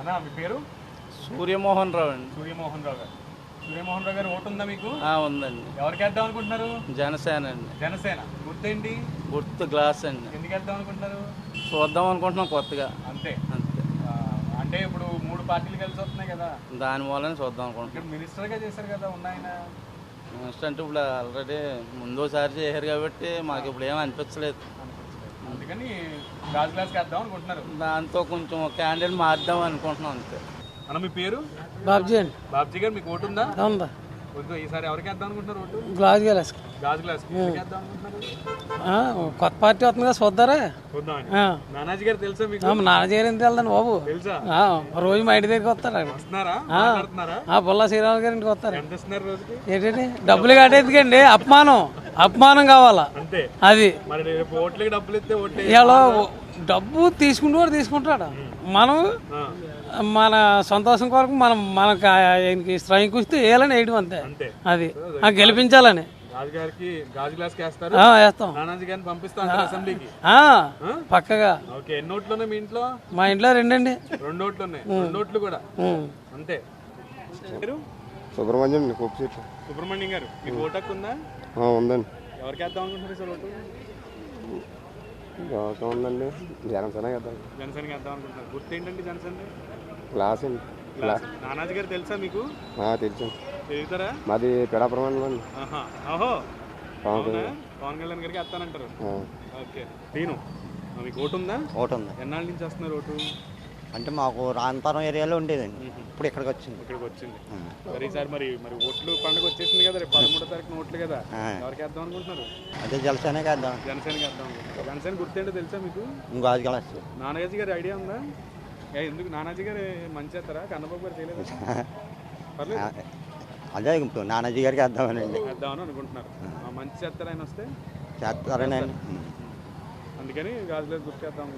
అన్నా మీ పేరు? సూర్యమోహన్ రావు అండి. సూర్యమోహన్ రావు గారు. సూర్యమోహన్ రావు గారు ఓటు ఉందా మీకు? ఉందండి. ఎవరికి వేద్దాం అనుకుంటున్నారు? జనసేన అండి. జనసేన. గుర్తేంటి? గుర్తు గ్లాస్ అండి. ఎందుకు వేద్దాం అనుకుంటున్నారు? చూద్దాం అనుకుంటున్నాం కొత్తగా. అంతే అంతే. అంటే ఇప్పుడు 3 పార్టీలు కలిసి వస్తున్నాయి కదా, దాని మూలనే చూద్దాం అనుకుంటున్నాం. ఇక్కడ మినిస్టర్గా చేశారు కదా ఉన్నాయన. నెక్స్ట్ అంటే ఇప్పుడు ఆల్రెడీ ముందోసారి చేశారు కాబట్టి మాకు ఇప్పుడు ఏం అనిపించలేదు. అందుకని గాజు గ్లాస్కి వేద్దాం అనుకుంటున్నారు. దాంతో కొంచెం క్యాండిడేట్ మార్దాం అనుకుంటున్నాం అంతే. అన్న మీ పేరు? బాబ్జీ అండి. బాబ్జీ గారు మీకు ఓటు ఉందా? ఉందా? ఈసారి ఎవరికి వేద్దాం అనుకుంటున్నారు ఓటు? గ్లాస్ గ్లాస్ గాజు గ్లాస్ వేద్దాం అనుకుంటున్నారు. కొత్త పార్టీ వస్తుంది కదా చూద్దారా. నానాజీ గారు తెలుసా మీకు? నాన్నగారు ఎంత వెళ్దాను బాబు. తెలుసా? రోజు మా ఇంటి దగ్గరికి వస్తారు. బొల్లా శ్రీరామ్ గారి ఇంటికి వస్తారు. ఎంత ఇస్తున్నారు రోజుకి? ఏంటండి డబ్బులు కట్టేందుకండి? అపమానం కావాలా అంతే. అది మరి రేపు ఓట్లకి డబ్బులు ఇస్తే ఓట్లు ఇలా డబ్బు తీసుకుంటూ తీసుకుంటాడు. మనం మన సంతోషం కొరకు మనకు ఆయనకి స్ట్రైక్ ఇస్తే వేయాలని వేయడం అంతే. అది గెలిపించాలని గాజు గ్లాస్ వేస్తారు. వేస్తాం. నానాజీ గారిని పంపిస్తాం అసెంబ్లీకి పక్కగా. ఓకే. ఎన్ని ఓట్లు ఉన్నాయి మీ ఇంట్లో? మా ఇంట్లో 2 అండి. 2 ఓట్లు ఉన్నాయి. 2 ఓట్లు కూడా అంతే. సుబ్రహ్మణ్యం సుబ్రహ్మణ్యం గారు మీకు ఓటు హక్కు ఉందా? ఉందండి. ఎవరికి వేద్దాం అనుకుంటున్నారు సార్ ఓటు? ఉందండి. జనసేన కదా. జనసేనకి వేద్దాం అనుకుంటున్నారు. గుర్తు ఏంటండి జనసేన? క్లాస్ అండి. నానాజీ గారు తెలుసా మీకు? తెలుసు. తెలుస్తారా? మాది పిడాపురం అండి. ఓహో, పవన్ కళ్యాణ్ గారికి వేస్తానంటారు. ఓకే. తీను మీకు ఓటు ఉందా? ఓటు ఉంది. ఎన్నాళ్ళ నుంచి వస్తున్నారు ఓటు? అంటే మాకు రాంతరం ఏరియాలో ఉండేదండి, ఇప్పుడు ఇక్కడికి వచ్చింది. మరి ఈసారి మరి ఓట్లు పండుగ వచ్చేసింది కదా, రేపు 13వ తారీఖున ఓట్లు కదా, ఎవరికి వేద్దాం అనుకుంటున్నారు? అదే జనసేనకి వేద్దాం. జనసేనకి వేద్దాం అనుకుంటున్నారు. జనసేన గుర్తేంటో తెలుసా మీకు? గాజు గ్లాస్. నానాజీ గారి ఐడియా ఉందా? ఎందుకు నానాజీ గారు మంచి చేస్తారా? కన్నబాబు గారు చేయలేదు. అదే ఇప్పుడు నానాజీ గారికి వేద్దామని అనుకుంటున్నారు. మంచి చేస్తారా ఆయన వస్తే? చేస్తారని. అందుకని గాజు గ్లాస్ గుర్తు చేద్దాం.